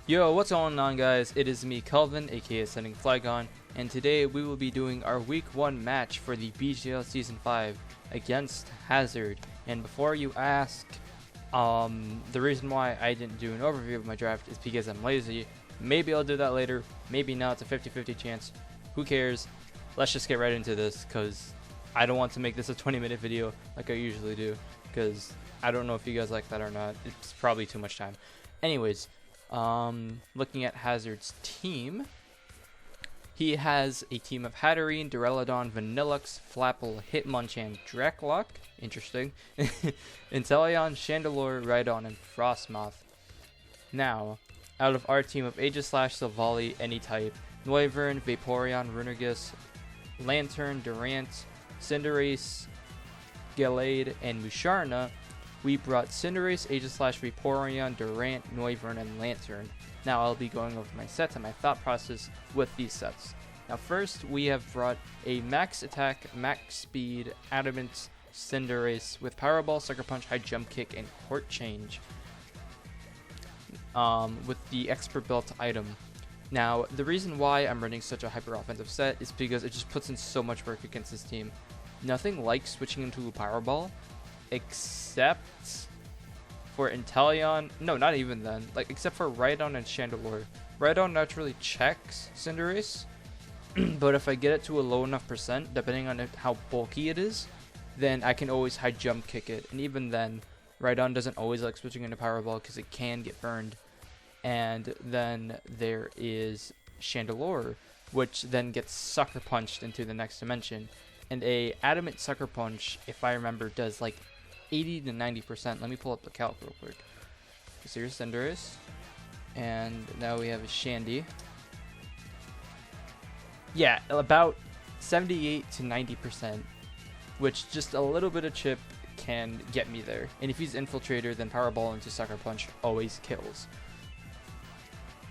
Yo, what's going on, guys? It is me, Kelvin, aka Sending Flygon, and today we will be doing our week 1 match for the BJL Season 5 against Hazard. And before you ask, the reason why I didn't do an overview of my draft is because I'm lazy. Maybe I'll do that later, maybe not. It's a 50-50 chance. Who cares? Let's just get right into this, because I don't want to make this a 20-minute video like I usually do, because I don't know if you guys like that or not. It's probably too much time. Anyways, looking at Hazard's team, he has a team of Hatterene, Duraludon, Vanillux, Flapple, Hitmonchan, Draklock, interesting, Inteleon, Chandelure, Rhydon, and Frostmoth. Now, out of our team of Aegislash, Silvally, Any-type, Noivern, Vaporeon, Runerigus, Lantern, Durant, Cinderace, Gallade, and Musharna, we brought Cinderace, Aegislash, Vaporeon, Durant, Noivern, and Lantern. Now I'll be going over my sets and my thought process with these sets. Now first, we have brought a max attack, max speed, adamant Cinderace with Power Ball, Sucker Punch, High Jump Kick, and Court Change with the Expert Belt item. Now, the reason why I'm running such a hyper offensive set is because it just puts in so much work against this team. Nothing like switching into a Power Ball, except for Inteleon. No, not even then. Like, except for Rhydon and Chandelure. Rhydon naturally checks Cinderace, but if I get it to a low enough percent, depending on how bulky it is, then I can always high jump kick it. And even then, Rhydon doesn't always like switching into Power Ball because it can get burned. And then there is Chandelure, which then gets Sucker Punched into the next dimension. And a Adamant Sucker Punch, if I remember, does like 80 to 90%. Let me pull up the calc real quick. So here's Cinderace. And now we have a Shandy. Yeah, about 78 to 90%, which just a little bit of chip can get me there. And if he's Infiltrator, then Power Ball into Sucker Punch always kills.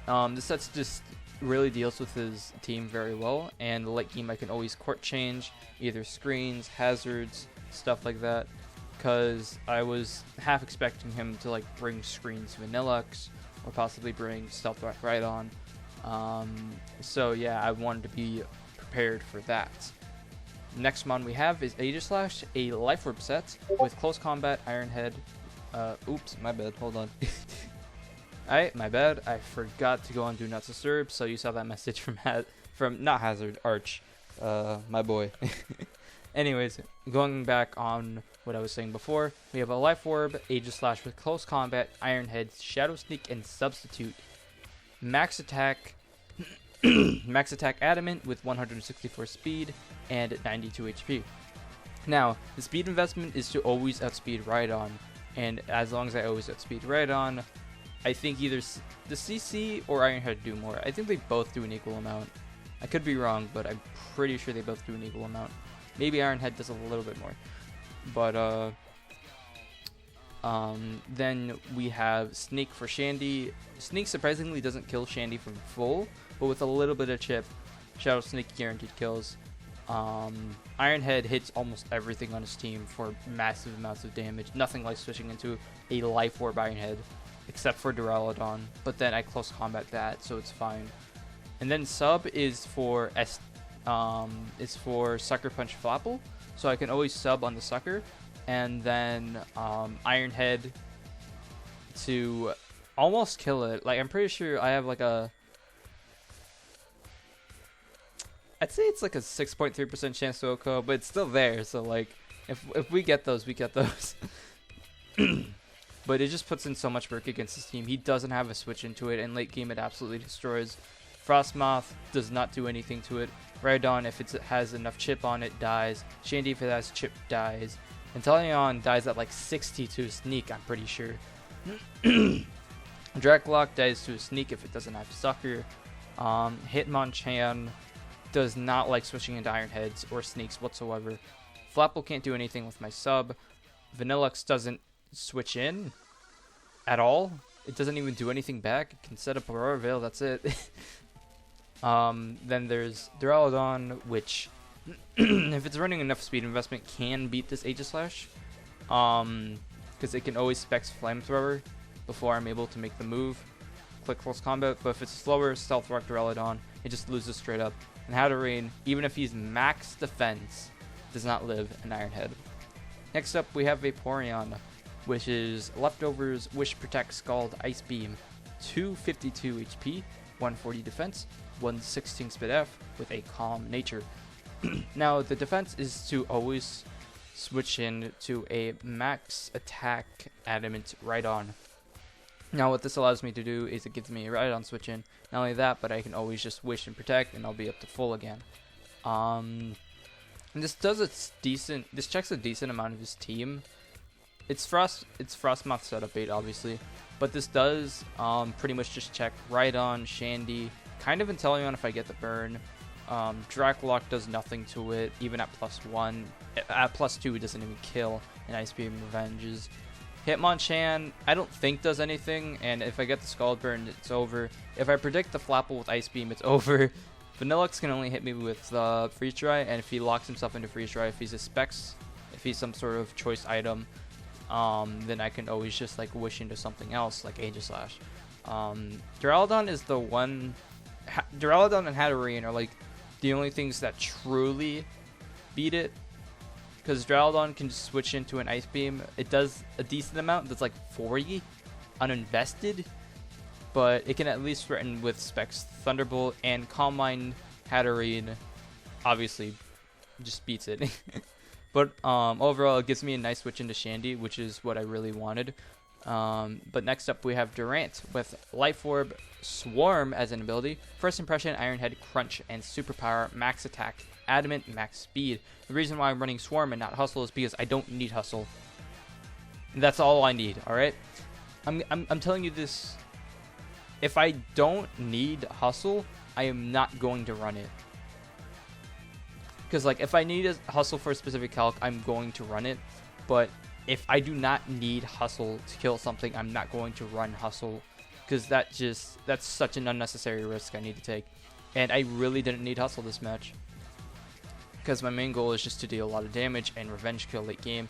This set's just really deals with his team very well, and the late game I can always court change, either screens, hazards, stuff like that, because I was half expecting him to like bring screens Vanillux, or possibly bring Stealth Rock Rhydon. So yeah, I wanted to be prepared for that. Next mon we have is Aegislash, a Life Orb set with Close Combat, Iron Head. Oops, my bad, hold on. Alright, my bad. I forgot to go on Do Not Disturb, so you saw that message from not Hazard, Arch, my boy. Anyways, going back on what I was saying before, we have a Life Orb, Aegislash with Close Combat, Iron Head, Shadow Sneak, and Substitute. Max Attack, Max Attack Adamant with 164 speed and 92 HP. Now, the speed investment is to always outspeed Rhydon, and as long as I always outspeed Rhydon, I think either the CC or Iron Head do more. I think they both do an equal amount. I could be wrong, but I'm pretty sure they both do an equal amount. Maybe Iron Head does a little bit more. But, then we have Snake for Shandy. Snake surprisingly doesn't kill Shandy from full, but with a little bit of chip, Shadow Snake guaranteed kills. Iron Head hits almost everything on his team for massive amounts of damage. Nothing like switching into a Life Orb Iron Head, except for Duraludon, but then I close combat that, so it's fine. And then sub is for Sucker Punch Flapple, so I can always sub on the Sucker, and then Iron Head to almost kill it. Like, I'm pretty sure I have like I'd say it's like a 6.3% chance to OHKO, but it's still there, so like, if we get those, we get those. But it just puts in so much work against his team. He doesn't have a switch into it, and late game it absolutely destroys. Frostmoth does not do anything to it. Rhydon, if it has enough chip on it, dies. Shandy, if it has chip, dies. Inteleon dies at like 62 Sneak, I'm pretty sure. Draklock dies to a Sneak if it doesn't have Sucker. Hitmonchan does not like switching into Iron Heads or Sneaks whatsoever. Flapple can't do anything with my sub. Vanillux doesn't switch in at all. It doesn't even do anything back. It can set up Aurora Veil, that's it. Then there's Duraludon, which if it's running enough speed investment can beat this Aegislash, because it can always specs Flamethrower before I'm able to make the move. quick close combat, but if it's slower Stealth Rock Duraludon, it just loses straight up. And Hatterene, even if he's max defense, does not live in Iron Head. Next up, we have Vaporeon, which is Leftovers, Wish Protect, Scald, Ice Beam, 252 HP, 140 defense, 116 Speed F with a calm nature. Now, the defense is to always switch in to a max attack Adamant Rhydon. Now, what this allows me to do is it gives me a Rhydon switch in. Not only that, but I can always just Wish and Protect, and I'll be up to full again. And this does its decent. This checks a decent amount of his team. It's Frostmoth setup 8, obviously, but this does pretty much just check Rhydon, Shandy, kind of Inteleon if I get the burn. Dracloak does nothing to it, even at +1. At +2, it doesn't even kill, and Ice Beam revenges. Hitmonchan, I don't think does anything, and if I get the Scald Burn, it's over. If I predict the Flapple with Ice Beam, it's over. Vanillux can only hit me with Freeze Dry, and if he locks himself into Freeze Dry, if he's a Specs, if he's some sort of choice item, then I can always just like wish into something else, like Aegislash. Duraludon is the one. Duraludon and Hatterene are like the only things that truly beat it, because Duraludon can just switch into an Ice Beam. It does a decent amount. That's like 40 uninvested, but it can at least threaten with Specs, Thunderbolt, and Calm Mind. Hatterene obviously just beats it. But overall, it gives me a nice switch into Shandy, which is what I really wanted. But next up, we have Durant with Life Orb, Swarm as an ability, First Impression, Iron Head, Crunch, and Superpower, Max Attack, Adamant, Max Speed. The reason why I'm running Swarm and not Hustle is because I don't need Hustle. That's all I need, alright? I'm telling you this. If I don't need Hustle, I am not going to run it. Because like if I need a Hustle for a specific calc, I'm going to run it. But if I do not need Hustle to kill something, I'm not going to run Hustle. Because that's such an unnecessary risk I need to take. And I really didn't need Hustle this match, because my main goal is just to deal a lot of damage and revenge kill late game.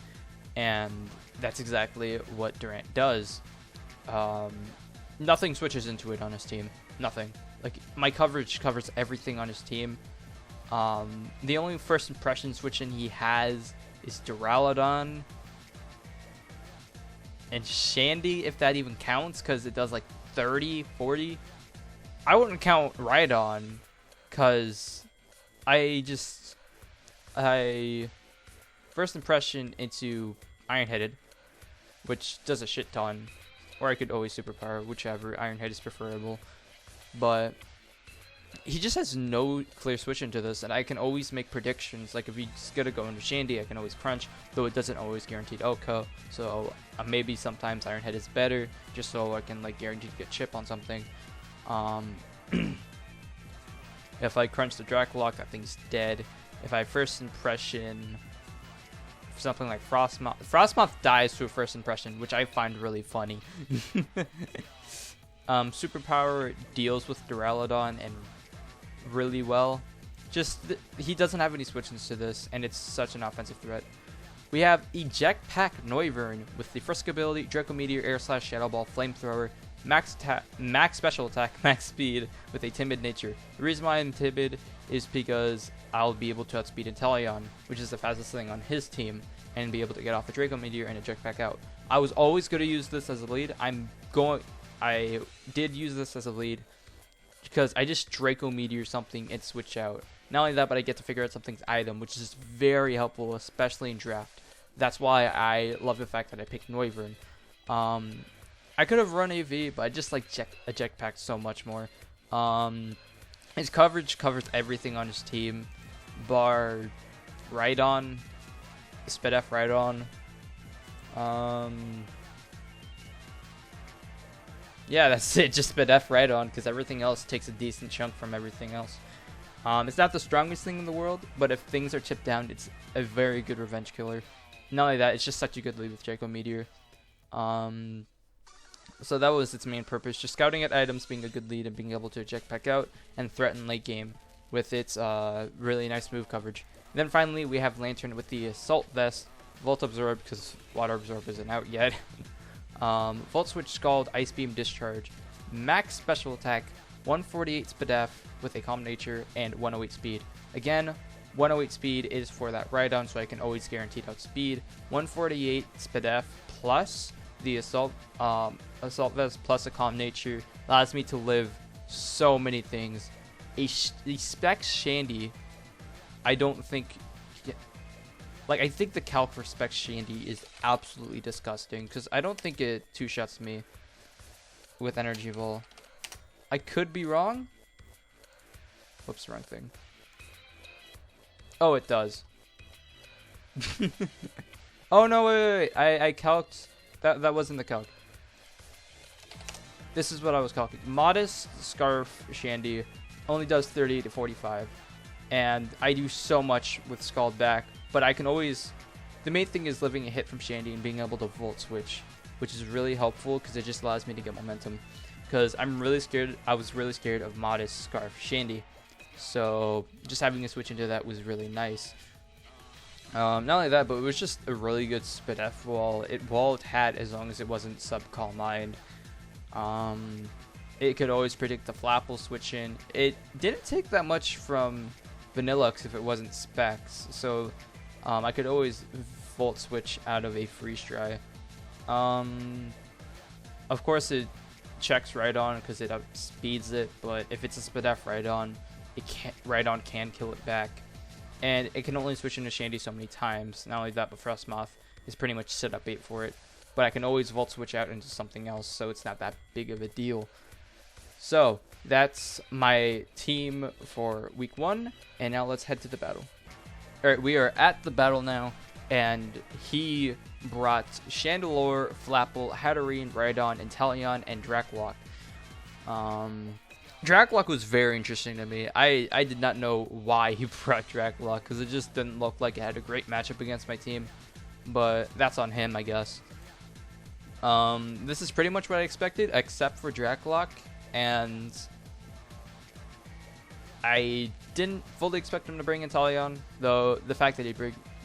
And that's exactly what Durant does. Nothing switches into it on his team. Nothing. Like, my coverage covers everything on his team. The only first impression switch-in he has is Duraludon and Shandy, if that even counts, because it does like 30, 40. I wouldn't count Rhydon, because I first impression into Iron Headed, which does a shit ton, or I could always Superpower, whichever. Iron Head is preferable, but he just has no clear switch into this, and I can always make predictions. Like if he's gonna go into Shandy, I can always Crunch, though it doesn't always guarantee OHKO. So maybe sometimes Iron Head is better, just so I can like guarantee to get chip on something. If I Crunch the Dracloak, that thing's dead. If I first impression something like Frostmoth dies to a first impression, which I find really funny. Superpower deals with Duraludon and really well. Just he doesn't have any switch-ins to this, and it's such an offensive threat. We have Eject Pack Noivern with the Frisk ability, Draco Meteor, Air Slash, Shadow Ball, Flamethrower, max special attack, max speed with a timid nature. The reason why I'm timid is because I'll be able to outspeed Inteleon, which is the fastest thing on his team, and be able to get off a Draco Meteor and eject back out. I was always going to use this as a lead. I did use this as a lead because I just Draco Meteor something and switch out. Not only that, but I get to figure out something's item, which is very helpful, especially in draft. That's why I love the fact that I picked Noivern. I could have run AV, but I just like eject pack so much more. His coverage covers everything on his team, bar Rhydon, Speed F Rhydon. Yeah, that's it. Just Speed F Rhydon, because everything else takes a decent chunk from everything else. It's not the strongest thing in the world, but if things are chipped down, it's a very good revenge killer. Not only that, it's just such a good lead with Draco Meteor. So that was its main purpose, just scouting at items, being a good lead, and being able to eject back out and threaten late game with its really nice move coverage. And then finally, we have Lantern with the Assault Vest, Volt Absorb, because Water Absorb isn't out yet. Volt Switch, Scald, Ice Beam, Discharge. max special attack, 148 spadef with a calm nature, and 108 speed. Again, 108 speed is for that Rhydon, so I can always guarantee outspeed. 148 spadef plus the assault vest plus a calm nature allows me to live so many things. A Specs Shandy, I don't think, like, I think the calc for Specs Shandy is absolutely disgusting, because I don't think it two-shots me with Energy Ball. I could be wrong. Whoops, wrong thing. Oh, it does. Oh, no, wait. I calced. That wasn't the calc. This is what I was calculating. Modest Scarf Shandy only does 30 to 45. And I do so much with Scald back. But I can always... The main thing is living a hit from Shandy and being able to Volt Switch, which is really helpful because it just allows me to get momentum. Because I'm really scared. I was really scared of Modest Scarf Shandy. So just having to switch into that was really nice. Not only that, but it was just a really good Spadef wall. It had as long as it wasn't sub-call mind. It could always predict the Flapple switch in. It didn't take that much from Vanillux if it wasn't Specs. So I could always Volt Switch out of a Freeze Dry. Of course it checks Rhydon because it outspeeds it, but if it's a Spadef Rhydon, Rhydon can kill it back. And it can only switch into Shandy so many times. Not only that, but Frostmoth is pretty much set up bait for it. But I can always Volt Switch out into something else, so it's not that big of a deal. So, that's my team for week 1, and now let's head to the battle. Alright, we are at the battle now, and he brought Chandelure, Flapple, Hatterene, Rhydon, Inteleon, and Dracloak. Dracloak was very interesting to me. I did not know why he brought Dracloak, because it just didn't look like it had a great matchup against my team. But that's on him, I guess. This is pretty much what I expected, except for Dracloak, and I didn't fully expect him to bring Inteleon, though the fact that he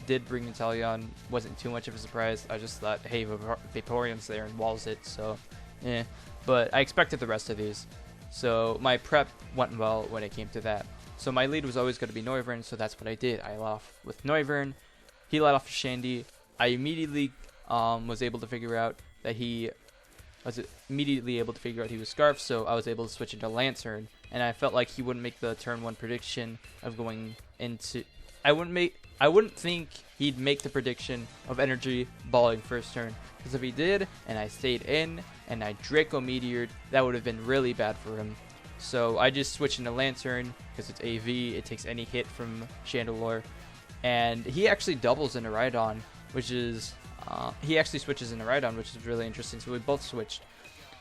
did bring Inteleon wasn't too much of a surprise. I just thought, hey, Vaporeon's there and walls it, so eh. But I expected the rest of these. So my prep went well when it came to that. So my lead was always going to be Noivern, so that's what I did. I led off with Noivern. He led off with Shandy. I immediately was able to figure out that he was Scarf, so I was able to switch into Lantern. And I felt like he wouldn't make the turn 1 prediction of going into... I wouldn't think he'd make the prediction of Energy Balling first turn. Because if he did, and I stayed in, and I Draco Meteored, that would have been really bad for him. So I just switched into Lantern, because it's AV, it takes any hit from Chandelure. And he actually doubles into Rhydon, which is... he actually switches into Rhydon, which is really interesting, so we both switched.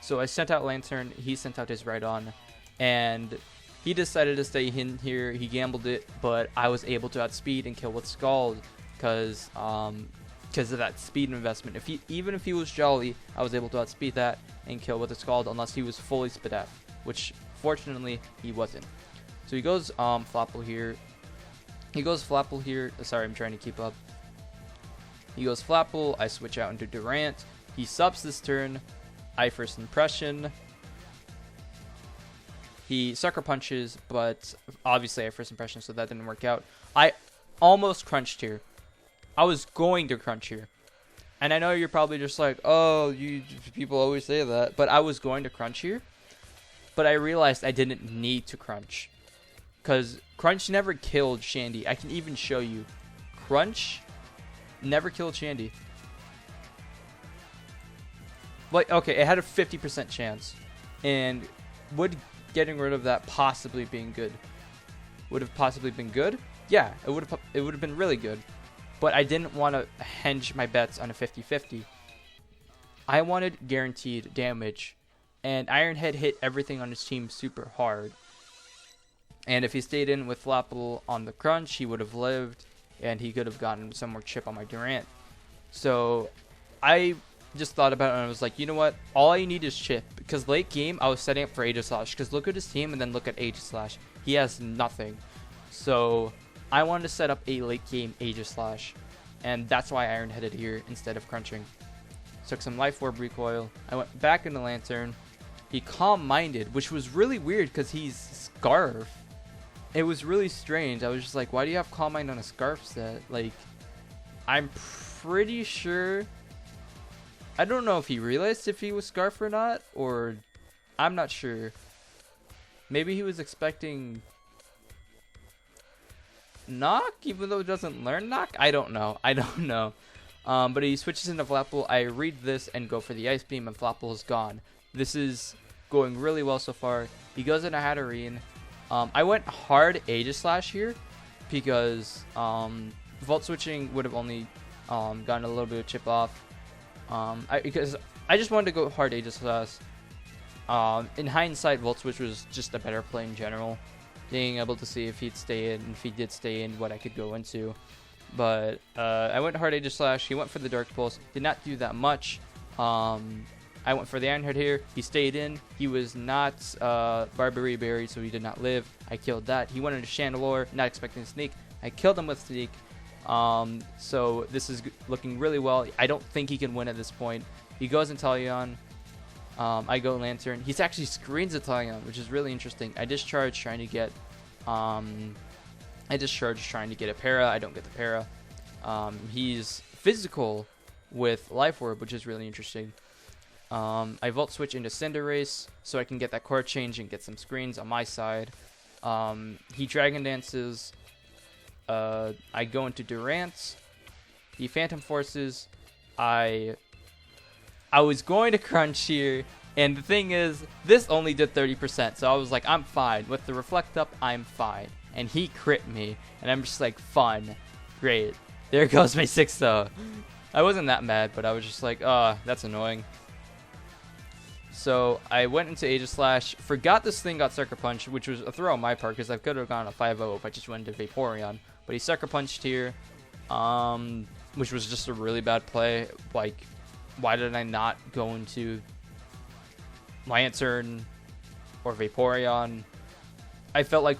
So I sent out Lantern, he sent out his Rhydon, and he decided to stay in here. He gambled it, but I was able to outspeed and kill with Scald, because of that speed investment. Even if he was Jolly, I was able to outspeed that and kill with a Scald unless he was fully Spadef, which fortunately he wasn't. So he goes Flapple here. Sorry, I'm trying to keep up. He goes Flapple. I switch out into Durant. He subs this turn. I First Impression. He Sucker Punches, but obviously I First Impression, so that didn't work out. I almost crunched here. I was going to crunch here. And I know you're probably just like, oh, people always say that. But I was going to crunch here. But I realized I didn't need to crunch. Because crunch never killed Shandy. I can even show you. Crunch never killed Shandy. Like, okay, it had a 50% chance. And would getting rid of that possibly being good? Would have possibly been good? Yeah, it would have been really good. But I didn't want to henge my bets on a 50-50. I wanted guaranteed damage. And Ironhead hit everything on his team super hard. And if he stayed in with Flapple on the crunch, he would have lived. And he could have gotten some more chip on my Durant. So I just thought about it and I was like, you know what? All I need is chip. Because late game, I was setting up for Aegislash. Because look at his team and then look at Aegislash. He has nothing. So I wanted to set up a late game Aegislash. And that's why I Ironheaded here instead of crunching. Took some Life Orb recoil. I went back into Lantern. he calm-minded, which was really weird because he's Scarf. It was really strange. I was just like, why do you have calm mind on a Scarf set? Like, I'm pretty sure, I don't know if he realized if he was Scarf or not, or I'm not sure. Maybe he was expecting Knock, even though it doesn't learn Knock. I don't know. But he switches into Flapple. I read this and go for the Ice Beam, and Flapple is gone. This is going really well so far. He goes into Hatterene. I went hard Aegislash here because Volt switching would have only gotten a little bit of chip off. Because I just wanted to go hard Aegislash. In hindsight, Volt Switch was just a better play in general. Being able to see if he'd stay in, and if he did stay in, what I could go into. But I went hard Aegislash. He went for the Dark Pulse. Did not do that much. I went for the Iron Head here. He stayed in. He was not Barberry Berry, so he did not live. I killed that. He went into Chandelure, not expecting to sneak. I killed him with Sneak. So this is looking really well. I don't think he can win at this point. He goes in Talion. I go Lantern. He's actually screens a Talion, which is really interesting. I discharge trying to get a para. I don't get the para. He's physical with Life Orb, which is really interesting. I Volt Switch into Cinderace so I can get that core change and get some screens on my side. He Dragon Dances. I go into Durant. He Phantom Forces. I was going to Crunch here, and the thing is, this only did 30%, so I was like, I'm fine. With the Reflect Up, I'm fine. And he crit me, and I'm just like, fun. Great. There goes my 6-0. I wasn't that mad, but I was just like, that's annoying. So I went into Aegislash, forgot this thing got Sucker Punch, which was a throw on my part because I could have gone a 5-0 if I just went into Vaporeon. But he Sucker Punched here, which was just a really bad play. Like, why did I not go into Lantern or Vaporeon? I felt like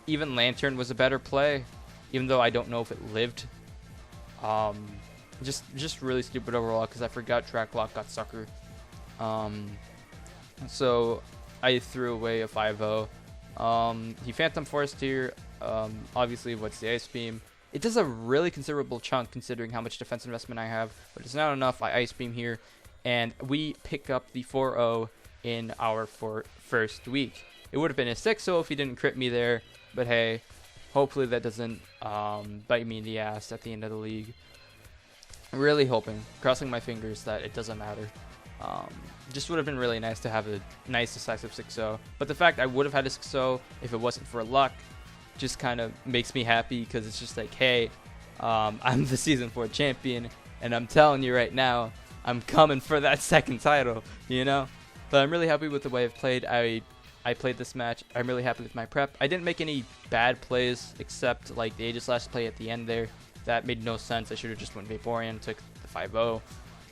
even Lantern was a better play, even though I don't know if it lived. Just really stupid overall because I forgot Track Lock got Sucker. So I threw away a 5-0. He Phantom Forest here. Obviously, what's the Ice Beam? It does a really considerable chunk considering how much defense investment I have, but it's not enough. I Ice Beam here, and we pick up the 4-0 in our first week. It would have been a 6-0 if he didn't crit me there, but hey, hopefully that doesn't bite me in the ass at the end of the league. Really hoping, crossing my fingers that it doesn't matter. Just would have been really nice to have a nice decisive 6-0, but the fact I would have had a 6-0 if it wasn't for luck just kind of makes me happy because it's just like, hey, I'm the Season 4 champion, and I'm telling you right now, I'm coming for that second title, you know? But I'm really happy with the way I've played. I played this match. I'm really happy with my prep. I didn't make any bad plays except like the Aegislash play at the end there. That made no sense. I should have just went Vaporeon, took the 5-0.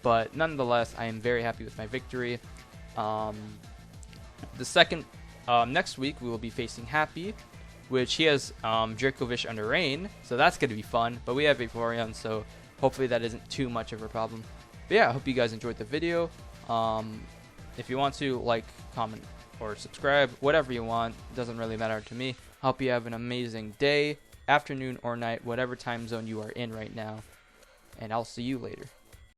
But nonetheless, I am very happy with my victory. Next week, we will be facing Happy, which he has Dracovish under Rain, so that's going to be fun. But we have Vaporeon, so hopefully that isn't too much of a problem. But yeah, I hope you guys enjoyed the video. If you want to, like, comment, or subscribe, whatever you want. It doesn't really matter to me. I hope you have an amazing day, afternoon, or night, whatever time zone you are in right now. And I'll see you later.